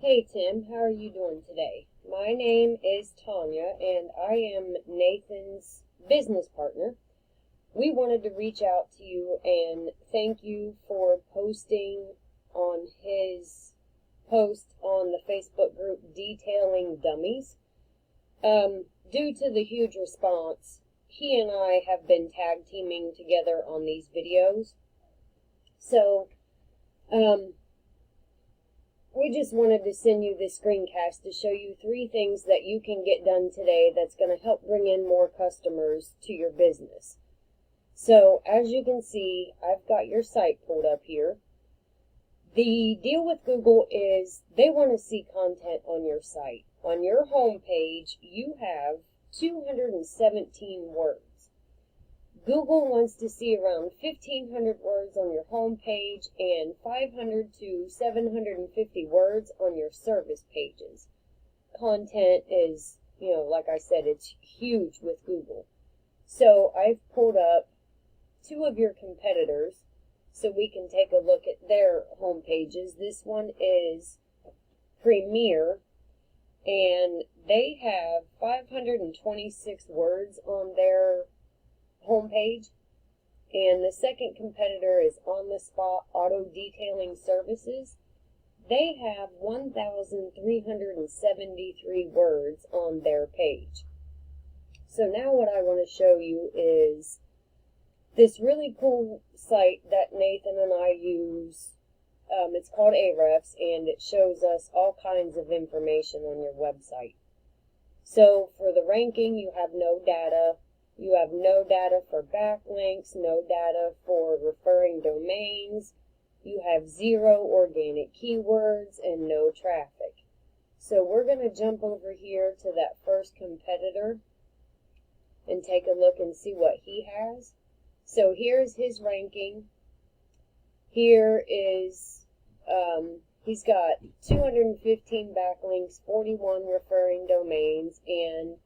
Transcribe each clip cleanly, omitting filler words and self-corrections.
Hey Tim, how are you doing today? My name is Tanya and I am Nathan's business partner. We wanted to reach out to you and thank you for posting on his post on the Facebook group Detailing Dummies. Due to the huge response, he and I have been tag teaming together on these videos. So, we just wanted to send you this screencast to show you 3 things that you can get done today that's going to help bring in more customers to your business. So, as you can see, I've got your site pulled up here. The deal with Google is they want to see content on your site. On your home page, you have 217 words. Google wants to see around 1,500 words on your home page and 500 to 750 words on your service pages. Content is, like I said, it's huge with Google. So I've pulled up 2 of your competitors so we can take a look at their home pages. This one is Premier, and they have 526 words on their homepage, and the second competitor is On the Spot Auto Detailing Services. They have 1,373 words on their page. So now what I want to show you is this really cool site that Nathan and I use. It's called Ahrefs, and it shows us all kinds of information on your website. So for the ranking, you have no data. You have no data for backlinks, no data for referring domains. You have 0 organic keywords and no traffic. So we're going to jump over here to that first competitor and take a look and see what he has. So here's his ranking. Here is, he's got 215 backlinks, 41 referring domains, and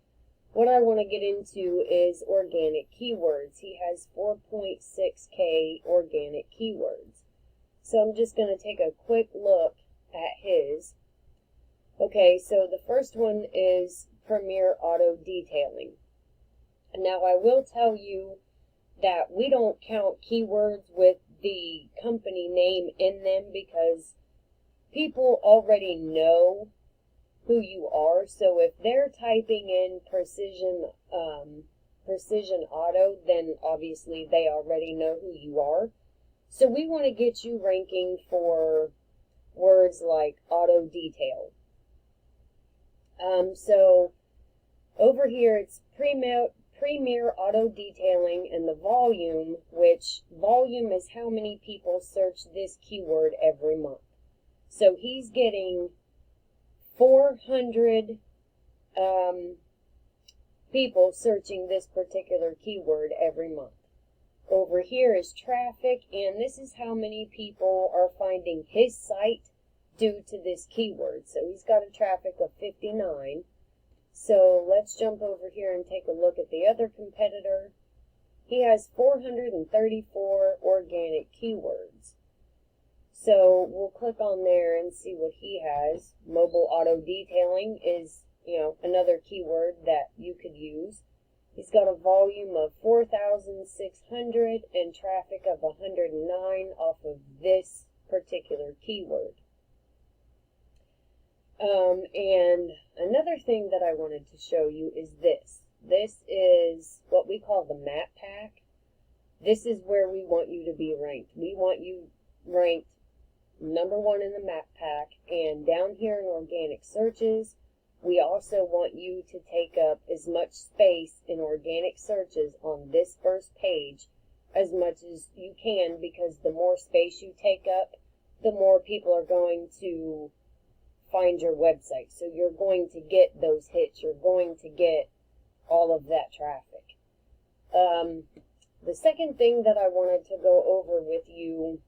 what I want to get into is organic keywords. He has 4.6K organic keywords. So I'm just going to take a quick look at his. Okay, so the first one is Premier Auto Detailing. Now I will tell you that we don't count keywords with the company name in them because people already know who you are. So if they're typing in precision auto, then obviously they already know who you are. So we want to get you ranking for words like auto detail. So over here it's Premier Auto Detailing, and the volume, which volume is how many people search this keyword every month. So he's getting 400 people searching this particular keyword every month. Over here is traffic, and this is how many people are finding his site due to this keyword. So he's got a traffic of 59. So let's jump over here and take a look at the other competitor. He has 434 organic keywords. So we'll click on there and see what he has. Mobile auto detailing is, another keyword that you could use. He's got a volume of 4,600 and traffic of 109 off of this particular keyword. And another thing that I wanted to show you is this. This is what we call the map pack. This is where we want you to be ranked. We want you ranked number 1 in the map pack, and down here in organic searches, we also want you to take up as much space in organic searches on this first page as much as you can, because the more space you take up, the more people are going to find your website. So you're going to get those hits. You're going to get all of that traffic. The second thing that I wanted to go over with you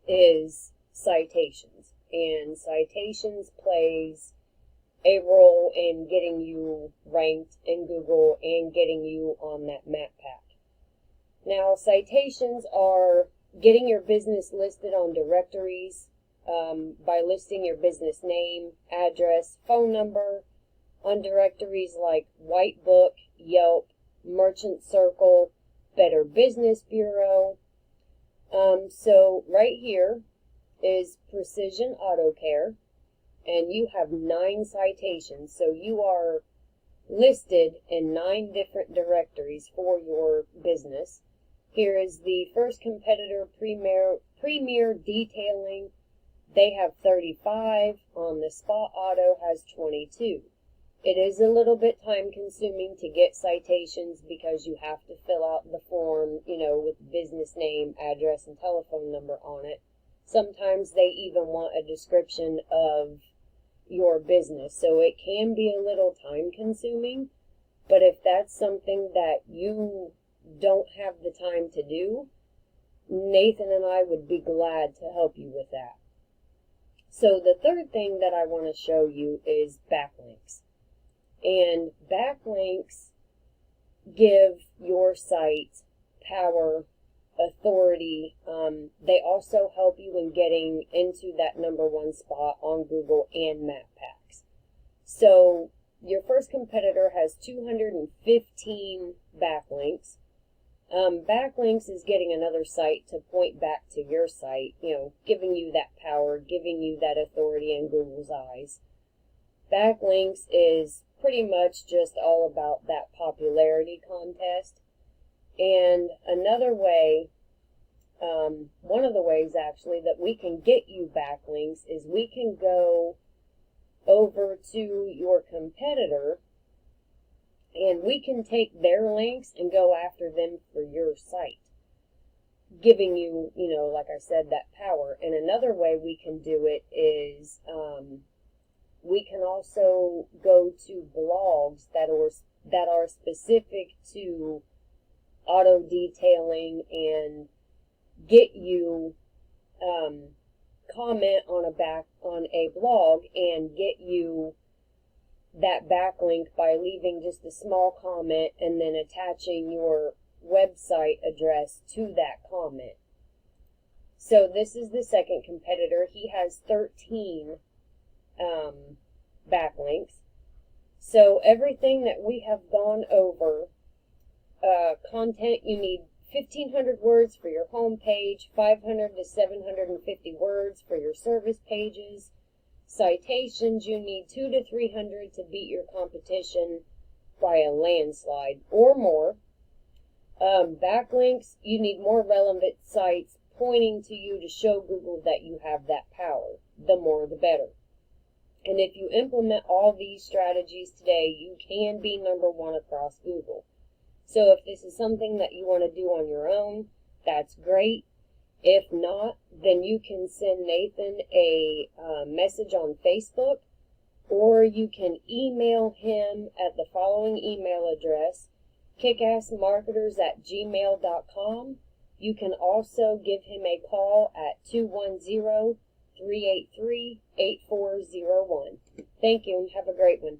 is citations. And citations plays a role in getting you ranked in Google and getting you on that map pack. Now, citations are getting your business listed on directories, by listing your business name, address, phone number on directories like White Book, Yelp, Merchant Circle, Better Business Bureau. So right here is Precision Auto Care, and you have 9 citations. So you are listed in 9 different directories for your business. Here is the first competitor, Premier Detailing. They have 35. On the Spot Auto has 22. It is a little bit time consuming to get citations because you have to fill out the form, with business name, address, and telephone number on it. Sometimes they even want a description of your business, so it can be a little time consuming, but if that's something that you don't have the time to do, Nathan and I would be glad to help you with that. So the third thing that I want to show you is backlinks. And backlinks give your site power, authority. They also help you in getting into that #1 spot on Google and Map Packs. So your first competitor has 215 backlinks. Backlinks is getting another site to point back to your site, giving you that power, giving you that authority in Google's eyes. Backlinks is pretty much just all about that popularity contest. And another way, one of the ways actually that we can get you backlinks is we can go over to your competitor and we can take their links and go after them for your site, giving you, like I said, that power. And another way we can do it is we can also go to blogs that are specific to auto detailing and get you comment on a blog and get you that backlink by leaving just a small comment and then attaching your website address to that comment. So this is the second competitor. He has 13 backlinks. So everything that we have gone over, content, you need 1,500 words for your home page, 500 to 750 words for your service pages. Citations, you need 200 to 300 to beat your competition by a landslide or more. Backlinks, you need more relevant sites pointing to you to show Google that you have that power. The more, the better. And if you implement all these strategies today, you can be #1 across Google. So if this is something that you want to do on your own, that's great. If not, then you can send Nathan a message on Facebook, or you can email him at the following email address, kickassmarketers@gmail.com. You can also give him a call at 210-383-8401. Thank you and have a great one.